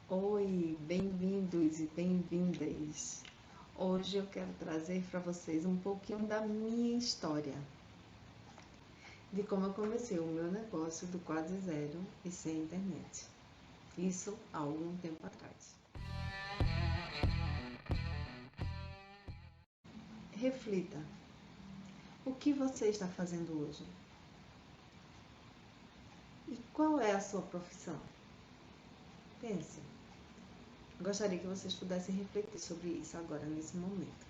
Oi, bem-vindos e bem-vindas. Hoje eu quero trazer para vocês um pouquinho da minha história, de como eu comecei o meu negócio do quase zero e sem internet. Isso há algum tempo atrás. Reflita, o que você está fazendo hoje? E qual é a sua profissão? Pense. Gostaria que vocês pudessem refletir sobre isso agora, nesse momento,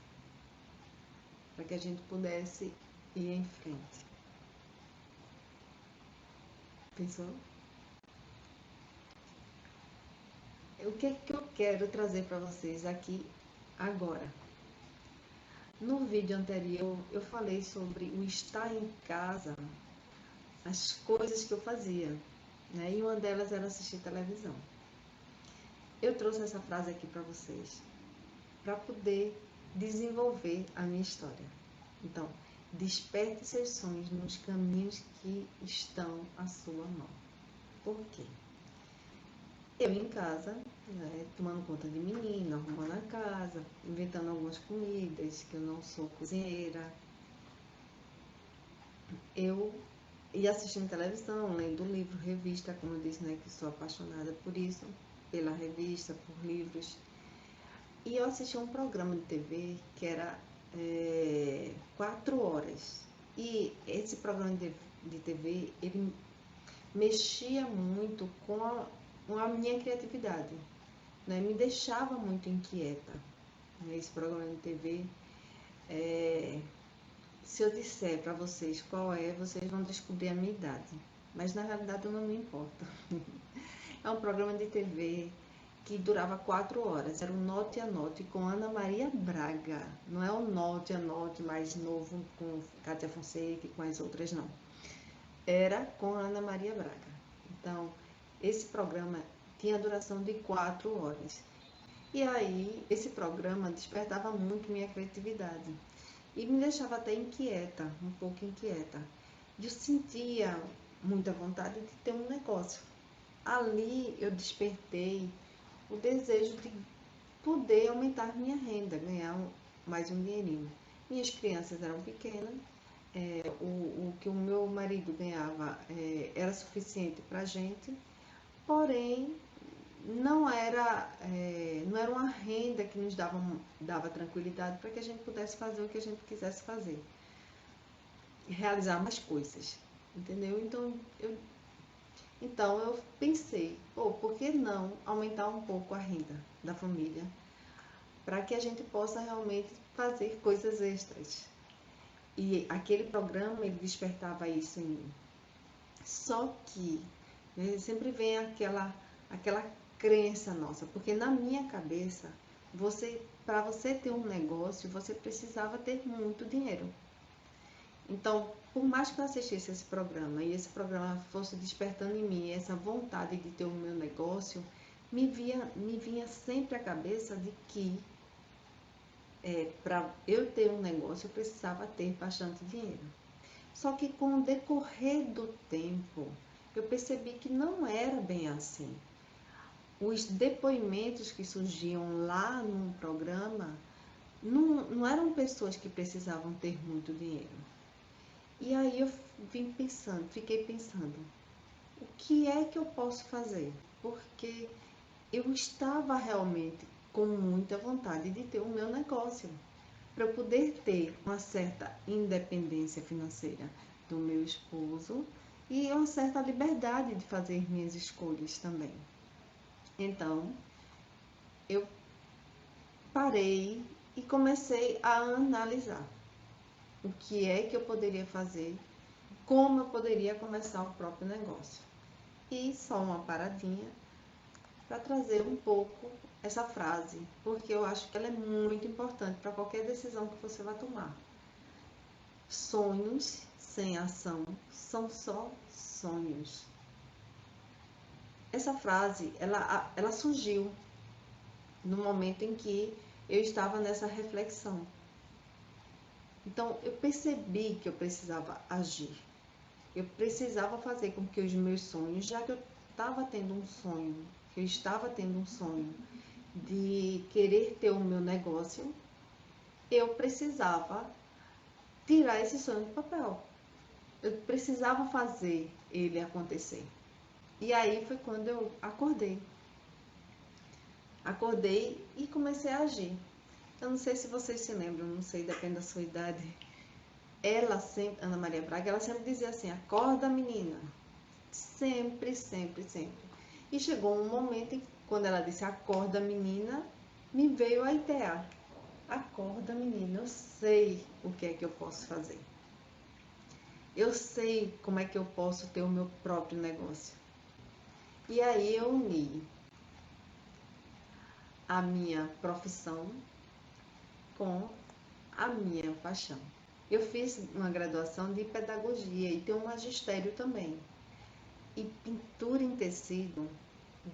para que a gente pudesse ir em frente. Pensou? O que é que eu quero trazer para vocês aqui agora? No vídeo anterior eu falei sobre o estar em casa, as coisas que eu fazia, né? E uma delas era assistir televisão. Eu trouxe essa frase aqui para vocês, para poder desenvolver a minha história. Então, desperte seus sonhos nos caminhos que estão à sua mão. Por quê? Eu em casa, né, tomando conta de menino, arrumando a casa, inventando algumas comidas, que eu não sou cozinheira. Eu ia assistindo televisão, lendo livro, revista, como eu disse, né, que sou apaixonada por isso, pela revista, por livros. E eu assisti um programa de TV que era 4 horas. E esse programa de TV, ele mexia muito com a minha criatividade, né? Me deixava muito inquieta. Esse programa de TV, se eu disser para vocês qual é, vocês vão descobrir a minha idade. Mas na realidade eu não me importo. É um programa de TV que durava 4 horas. Era o Note a Note com Ana Maria Braga. Não é o Note a Note mais novo com Cátia Fonseca e com as outras, não. Era com Ana Maria Braga. Então, esse programa tinha duração de 4 horas. E aí, esse programa despertava muito minha criatividade. E me deixava até inquieta, um pouco inquieta. Eu sentia muita vontade de ter um negócio. Ali eu despertei o desejo de poder aumentar minha renda, ganhar mais um dinheirinho. Minhas crianças eram pequenas, o que o meu marido ganhava era suficiente para a gente, porém não era uma renda que nos dava tranquilidade para que a gente pudesse fazer o que a gente quisesse fazer, realizar mais coisas, entendeu? Então eu pensei, por que não aumentar um pouco a renda da família, para que a gente possa realmente fazer coisas extras. E aquele programa, ele despertava isso em mim. Só que, né, sempre vem aquela crença nossa, porque na minha cabeça, para você ter um negócio, você precisava ter muito dinheiro. Então, por mais que eu assistisse esse programa e esse programa fosse despertando em mim essa vontade de ter o meu negócio, me vinha sempre à cabeça de que para eu ter um negócio eu precisava ter bastante dinheiro. Só que com o decorrer do tempo, eu percebi que não era bem assim. Os depoimentos que surgiam lá no programa não eram pessoas que precisavam ter muito dinheiro. E aí eu fiquei pensando, o que é que eu posso fazer? Porque eu estava realmente com muita vontade de ter o meu negócio, para eu poder ter uma certa independência financeira do meu esposo e uma certa liberdade de fazer minhas escolhas também. Então, eu parei e comecei a analisar o que é que eu poderia fazer, como eu poderia começar o próprio negócio. E só uma paradinha para trazer um pouco essa frase, porque eu acho que ela é muito importante para qualquer decisão que você vai tomar. Sonhos sem ação são só sonhos. Essa frase, ela surgiu no momento em que eu estava nessa reflexão. Então, eu percebi que eu precisava agir. Eu precisava fazer com que os meus sonhos, já que eu estava tendo um sonho eu estava tendo um sonho de querer ter o meu negócio, eu precisava tirar esse sonho do papel. Eu precisava fazer ele acontecer. E aí foi quando eu acordei. Acordei e comecei a agir. Eu não sei se vocês se lembram, não sei, depende da sua idade. Ela sempre, Ana Maria Braga, ela sempre dizia assim, acorda menina. Sempre, sempre, sempre. E chegou um momento em que, quando ela disse acorda menina, me veio a ideia. Acorda menina, eu sei o que é que eu posso fazer. Eu sei como é que eu posso ter o meu próprio negócio. E aí eu uni a minha profissão com a minha paixão. Eu fiz uma graduação de pedagogia e tenho um magistério também. E pintura em tecido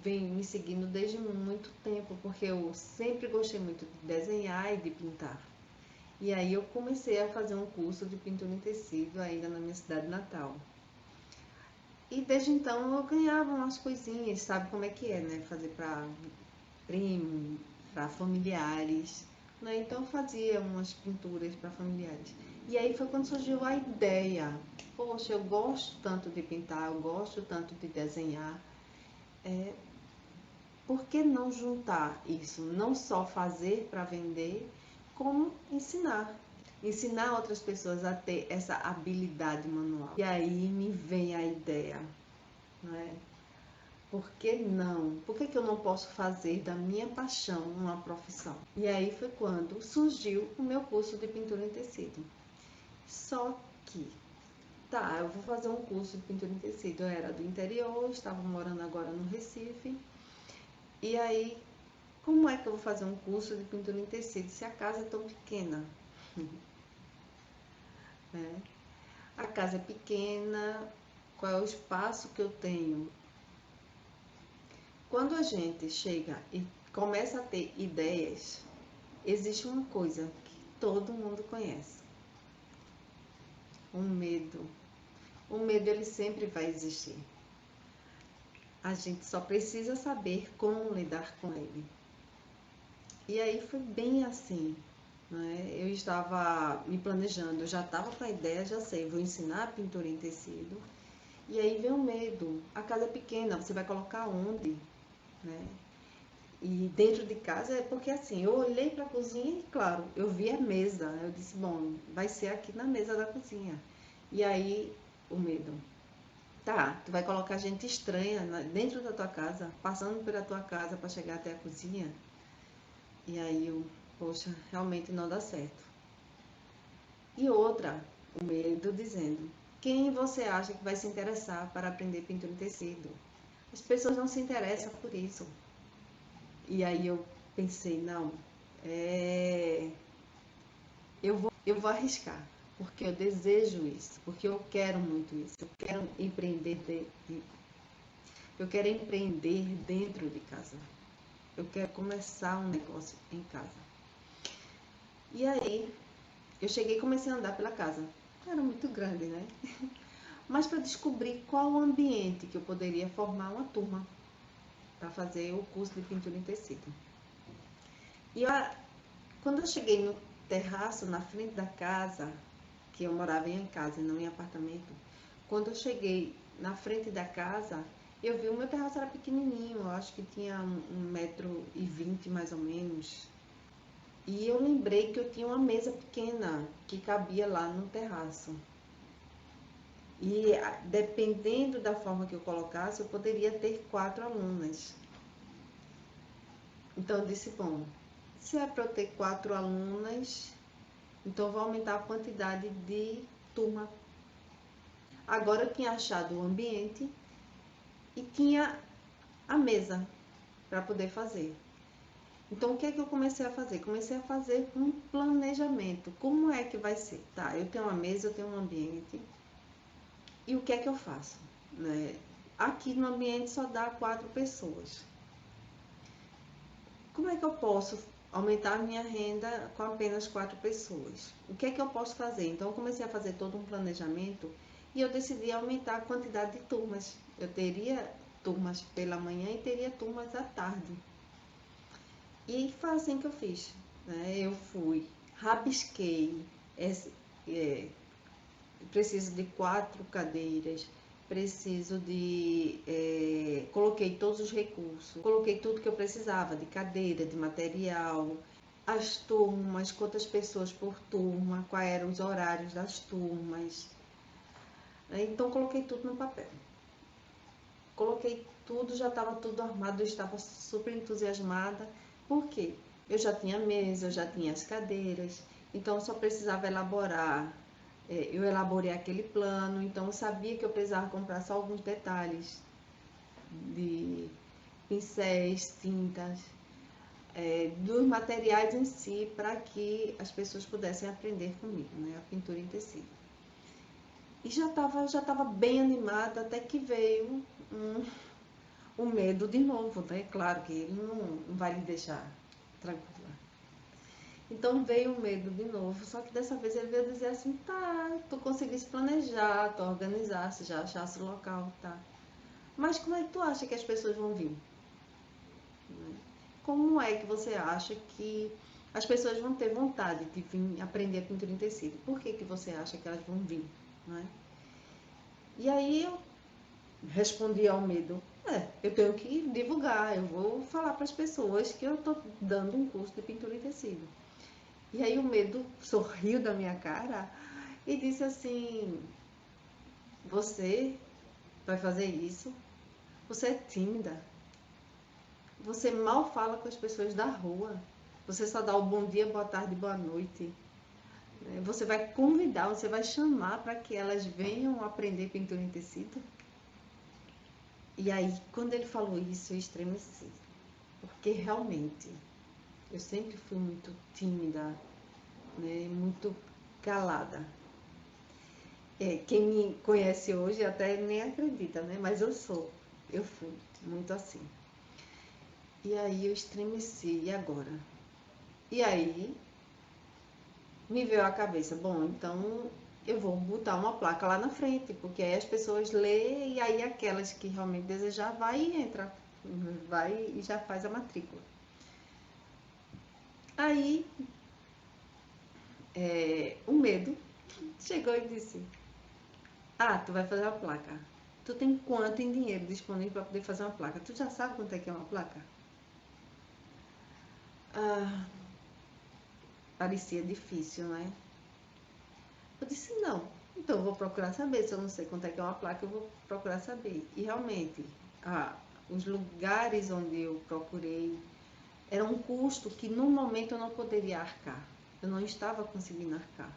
vem me seguindo desde muito tempo, porque eu sempre gostei muito de desenhar e de pintar. E aí eu comecei a fazer um curso de pintura em tecido ainda na minha cidade natal. E desde então eu ganhava umas coisinhas, sabe como é que é, né? Fazer para primo, para familiares, né? Então eu fazia umas pinturas para familiares. E aí foi quando surgiu a ideia. Poxa, eu gosto tanto de pintar, eu gosto tanto de desenhar. Por que não juntar isso? Não só fazer para vender, como ensinar. Ensinar outras pessoas a ter essa habilidade manual. E aí me vem a ideia, não é? Por que não? Por que eu não posso fazer da minha paixão uma profissão? E aí foi quando surgiu o meu curso de pintura em tecido. Só que, tá, eu vou fazer um curso de pintura em tecido. Eu era do interior, estava morando agora no Recife. E aí, como é que eu vou fazer um curso de pintura em tecido se a casa é tão pequena? Né? A casa é pequena, qual é o espaço que eu tenho? Quando a gente chega e começa a ter ideias, existe uma coisa que todo mundo conhece: o medo. O medo, ele sempre vai existir. A gente só precisa saber como lidar com ele. E aí foi bem assim, né? Eu estava me planejando, eu já estava com a ideia, já sei, vou ensinar a pintura em tecido. E aí vem o medo. A casa é pequena, você vai colocar onde, né? E dentro de casa é porque assim, eu olhei para a cozinha e claro, eu vi a mesa. Eu disse, bom, vai ser aqui na mesa da cozinha. E aí o medo. Tá, tu vai colocar gente estranha dentro da tua casa, passando pela tua casa para chegar até a cozinha. E aí eu, poxa, realmente não dá certo. E outra, o medo dizendo, quem você acha que vai se interessar para aprender pintura em tecido? As pessoas não se interessam por isso. E aí eu pensei, não, eu vou arriscar, porque eu desejo isso, porque eu quero muito isso, eu quero empreender dentro de casa, eu quero começar um negócio em casa. E aí eu cheguei e comecei a andar pela casa, era muito grande, né? Mas para descobrir qual o ambiente que eu poderia formar uma turma para fazer o curso de pintura em tecido. E quando eu cheguei no terraço, na frente da casa, que eu morava em casa e não em apartamento, quando eu cheguei na frente da casa, eu vi o meu terraço era pequenininho, eu acho que tinha 1,20 m mais ou menos. E eu lembrei que eu tinha uma mesa pequena que cabia lá no terraço. E dependendo da forma que eu colocasse, eu poderia ter 4 alunas. Então eu disse, bom, se é para eu ter 4 alunas, então vou aumentar a quantidade de turma. Agora eu tinha achado o ambiente e tinha a mesa para poder fazer. Então o que é que eu comecei a fazer? Comecei a fazer um planejamento. Como é que vai ser? Tá, eu tenho uma mesa, eu tenho um ambiente. E o que é que eu faço? Né? Aqui no ambiente só dá 4 pessoas. Como é que eu posso aumentar a minha renda com apenas 4 pessoas? O que é que eu posso fazer? Então, eu comecei a fazer todo um planejamento e eu decidi aumentar a quantidade de turmas. Eu teria turmas pela manhã e teria turmas à tarde. E foi assim que eu fiz, né? Eu fui, rabisquei, preciso de 4 cadeiras, preciso de... coloquei todos os recursos, coloquei tudo que eu precisava, de cadeira, de material, as turmas, quantas pessoas por turma, quais eram os horários das turmas. Então, coloquei tudo no papel. Coloquei tudo, já estava tudo armado, eu estava super entusiasmada. Por quê? Eu já tinha mesa, eu já tinha as cadeiras, então eu só precisava elaborar. Eu elaborei aquele plano, então eu sabia que eu precisava comprar só alguns detalhes de pincéis, tintas, dos materiais em si, para que as pessoas pudessem aprender comigo, né, a pintura em tecido. E já tava bem animada, até que veio o medo de novo, né? Claro que ele não vai lhe deixar tranquila. Então veio o medo de novo, só que dessa vez ele veio dizer assim, tá, tu conseguisse planejar, tu organizasse, já achasse o local, tá. Mas como é que tu acha que as pessoas vão vir? Como é que você acha que as pessoas vão ter vontade de vir aprender a pintura em tecido? Por que que você acha que elas vão vir? Não é? E aí eu respondi ao medo, eu tenho que divulgar, eu vou falar para as pessoas que eu estou dando um curso de pintura em tecido. E aí o medo sorriu da minha cara e disse assim, você vai fazer isso? Você é tímida, você mal fala com as pessoas da rua, você só dá o bom dia, boa tarde, boa noite. Você vai convidar, você vai chamar para que elas venham aprender pintura em tecido? E aí, quando ele falou isso, eu estremeci, porque realmente eu sempre fui muito tímida, né, muito calada. Quem me conhece hoje até nem acredita, né, mas eu fui muito assim. E aí eu estremeci, e agora? E aí me veio à cabeça, bom, então eu vou botar uma placa lá na frente, porque aí as pessoas lêem e aí aquelas que realmente desejar vai e entra, vai e já faz a matrícula. Aí o medo chegou e disse, tu vai fazer uma placa. Tu tem quanto em dinheiro disponível para poder fazer uma placa? Tu já sabe quanto é que é uma placa? Parecia difícil, né? Eu disse, não. Então eu vou procurar saber. Se eu não sei quanto é que é uma placa, eu vou procurar saber. E realmente, os lugares onde eu procurei era um custo que no momento eu não poderia arcar. Eu não estava conseguindo arcar.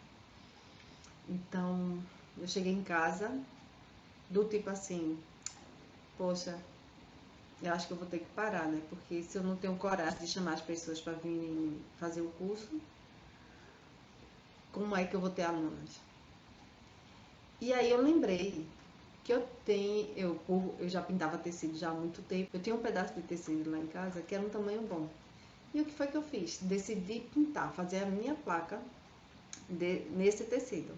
Então, eu cheguei em casa, do tipo assim, poxa, eu acho que eu vou ter que parar, né? Porque se eu não tenho coragem de chamar as pessoas para virem fazer o curso, como é que eu vou ter alunas? E aí eu lembrei que eu já pintava tecido já há muito tempo. Eu tinha um pedaço de tecido lá em casa que era um tamanho bom. E o que foi que eu fiz? Decidi pintar, fazer a minha placa nesse tecido.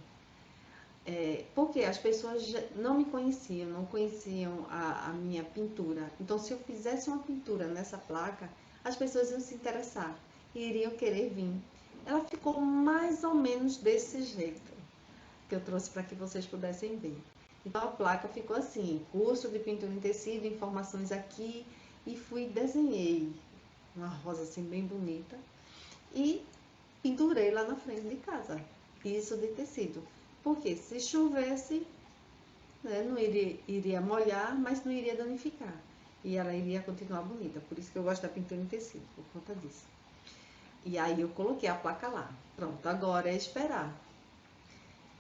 Porque as pessoas não me conheciam, não conheciam a minha pintura. Então, se eu fizesse uma pintura nessa placa, as pessoas iam se interessar e iriam querer vir. Ela ficou mais ou menos desse jeito que eu trouxe para que vocês pudessem ver. Então, a placa ficou assim, curso de pintura em tecido, informações aqui, e desenhei uma rosa assim bem bonita e pendurei lá na frente de casa, isso de tecido. Porque se chovesse, né, não iria molhar, mas não iria danificar. E ela iria continuar bonita. Por isso que eu gosto da pintura em tecido, por conta disso. E aí eu coloquei a placa lá. Pronto, agora é esperar.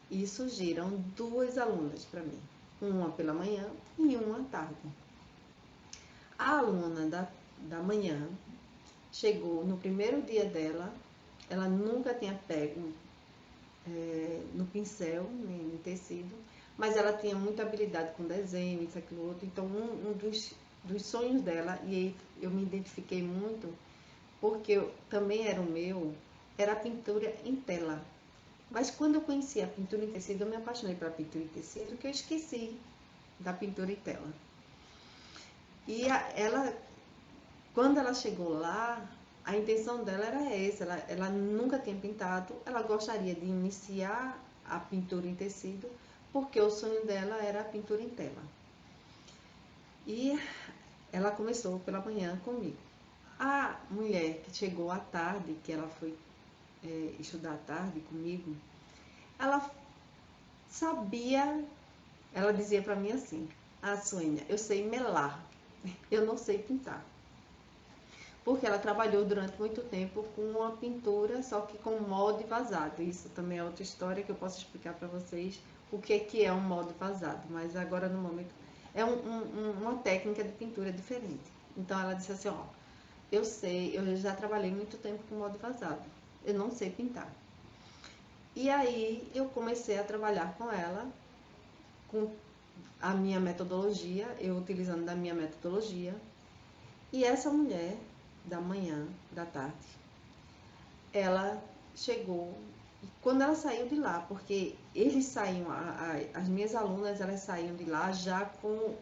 E surgiram 2 alunas para mim. Uma pela manhã e uma à tarde. A aluna da manhã chegou no primeiro dia dela. Ela nunca tinha pego no pincel, nem no tecido, mas ela tinha muita habilidade com desenho, isso, aquilo, outro. Então, um dos sonhos dela, e eu me identifiquei muito, porque também era o meu, era a pintura em tela. Mas quando eu conheci a pintura em tecido, eu me apaixonei pela pintura em tecido, que eu esqueci da pintura em tela. E ela, quando ela chegou lá, a intenção dela era essa, ela nunca tinha pintado, ela gostaria de iniciar a pintura em tecido, porque o sonho dela era a pintura em tela. E ela começou pela manhã comigo. A mulher que chegou à tarde, que ela foi estudar à tarde comigo, ela sabia, ela dizia para mim assim: "Ah, Suênia, eu sei melar, eu não sei pintar." Porque ela trabalhou durante muito tempo com uma pintura, só que com molde vazado. Isso também é outra história que eu posso explicar para vocês o que é um molde vazado, mas agora no momento é uma técnica de pintura diferente. Então ela disse assim: ó, eu sei, eu já trabalhei muito tempo com molde vazado, eu não sei pintar. E aí eu comecei a trabalhar com ela, com a minha metodologia, eu utilizando da minha metodologia. E essa mulher, da manhã, da tarde, ela chegou, e quando ela saiu de lá, porque eles saíam, as minhas alunas, elas saíam de lá já com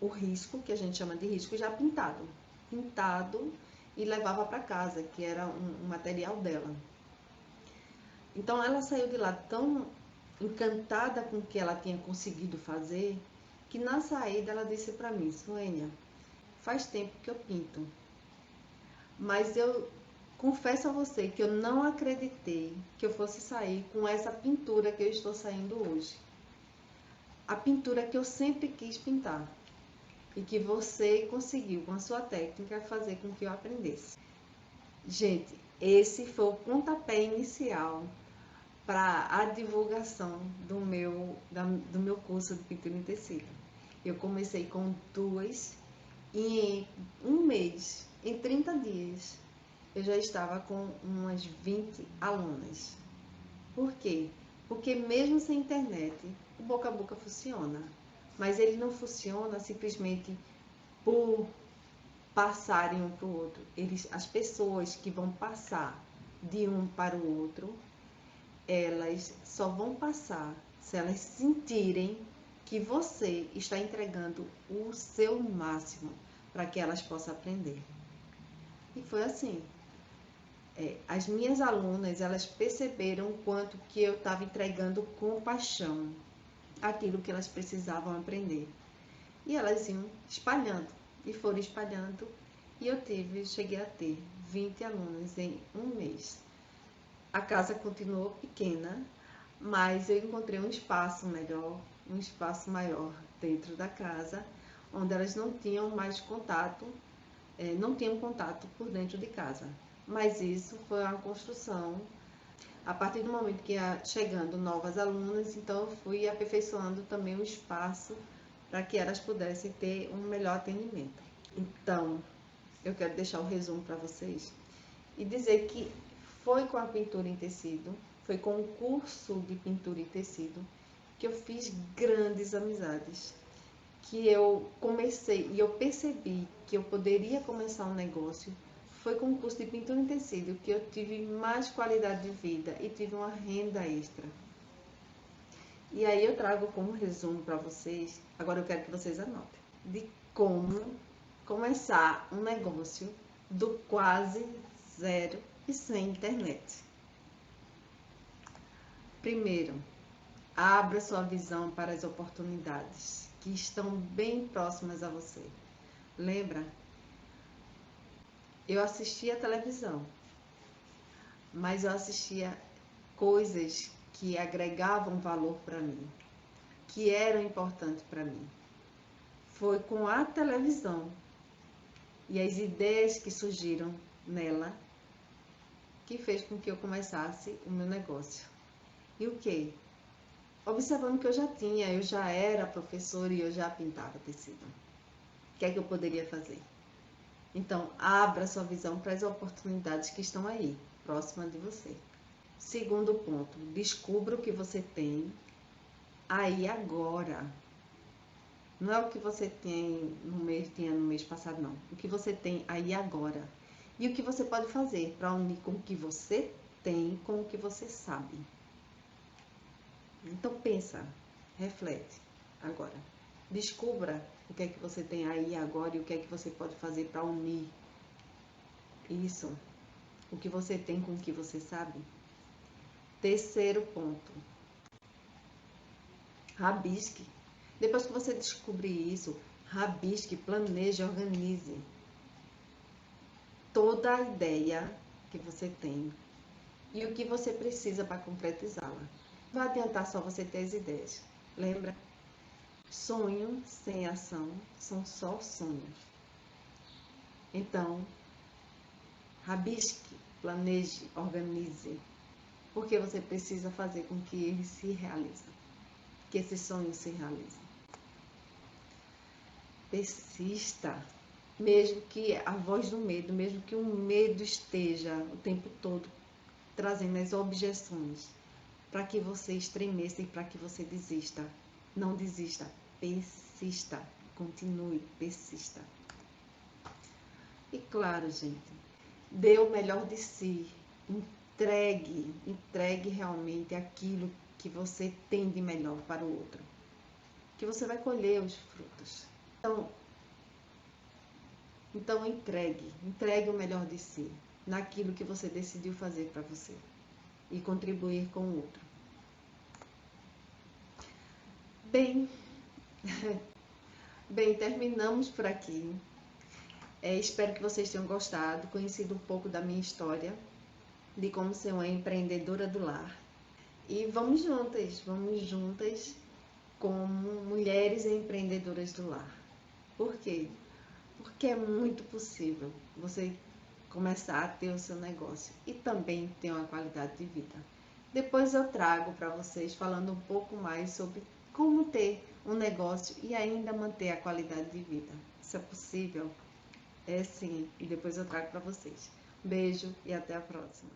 o risco, que a gente chama de risco, já pintado, e levava para casa, que era um material dela. Então ela saiu de lá tão encantada com o que ela tinha conseguido fazer, que na saída ela disse para mim: Suênia, faz tempo que eu pinto, mas eu confesso a você que eu não acreditei que eu fosse sair com essa pintura que eu estou saindo hoje. A pintura que eu sempre quis pintar e que você conseguiu, com a sua técnica, fazer com que eu aprendesse. Gente, esse foi o pontapé inicial para a divulgação do meu curso de pintura em tecido. Eu comecei com 2 e em um mês, em 30 dias, eu já estava com umas 20 alunas. Por quê? Porque mesmo sem internet, o boca a boca funciona. Mas ele não funciona simplesmente por passarem um para o outro. As pessoas que vão passar de um para o outro, elas só vão passar se elas sentirem que você está entregando o seu máximo para que elas possam aprender. E foi assim. As minhas alunas, elas perceberam o quanto que eu estava entregando com paixão aquilo que elas precisavam aprender. E elas iam espalhando, e foram espalhando, e cheguei a ter 20 alunas em um mês. A casa continuou pequena, mas eu encontrei um espaço melhor, um espaço maior dentro da casa, onde elas não tinham mais contato, não tinham contato por dentro de casa. Mas isso foi uma construção. A partir do momento que ia chegando novas alunas, então eu fui aperfeiçoando também o espaço para que elas pudessem ter um melhor atendimento. Então, eu quero deixar o resumo para vocês e dizer que foi com a pintura em tecido, foi com o curso de pintura em tecido que eu fiz grandes amizades, que eu comecei e eu percebi que eu poderia começar um negócio. Foi com o curso de pintura em tecido que eu tive mais qualidade de vida e tive uma renda extra. E aí eu trago como resumo para vocês, agora eu quero que vocês anotem, de como começar um negócio do quase zero e sem internet. Primeiro, abra sua visão para as oportunidades que estão bem próximas a você. Lembra? Eu assistia televisão, mas eu assistia coisas que agregavam valor para mim, que eram importantes para mim. Foi com a televisão e as ideias que surgiram nela que fez com que eu começasse o meu negócio. E o que? Observando que eu já era professora e eu já pintava tecido. O que é que eu poderia fazer? Então, abra sua visão para as oportunidades que estão aí, próximas de você. Segundo ponto, descubra o que você tem aí agora. Não é o que você tinha no mês passado, não. O que você tem aí agora. E o que você pode fazer para unir com o que você tem com o que você sabe. Então pensa, reflete agora. Descubra o que é que você tem aí agora e o que é que você pode fazer para unir isso, o que você tem com o que você sabe. Terceiro ponto, rabisque. Depois que você descobrir isso, rabisque, planeje, organize toda a ideia que você tem e o que você precisa para concretizá-la. Não vai adiantar só você ter as ideias. Lembra? Sonho sem ação são só sonhos. Então, rabisque, planeje, organize, porque você precisa fazer com que ele se realize, que esse sonho se realize. Persista, mesmo que a voz do medo, mesmo que o medo esteja o tempo todo trazendo as objeções para que você estremeça e para que você desista. Não desista, persista, continue, persista. E claro, gente, dê o melhor de si, entregue realmente aquilo que você tem de melhor para o outro, que você vai colher os frutos. Então entregue o melhor de si, naquilo que você decidiu fazer para você e contribuir com o outro. Bem, terminamos por aqui. Espero que vocês tenham gostado, conhecido um pouco da minha história, de como ser uma empreendedora do lar. E vamos juntas como mulheres empreendedoras do lar. Por quê? Porque é muito possível você começar a ter o seu negócio e também ter uma qualidade de vida. Depois eu trago para vocês falando um pouco mais sobre como ter um negócio e ainda manter a qualidade de vida. Isso é possível? É sim, e depois eu trago para vocês. Beijo e até a próxima.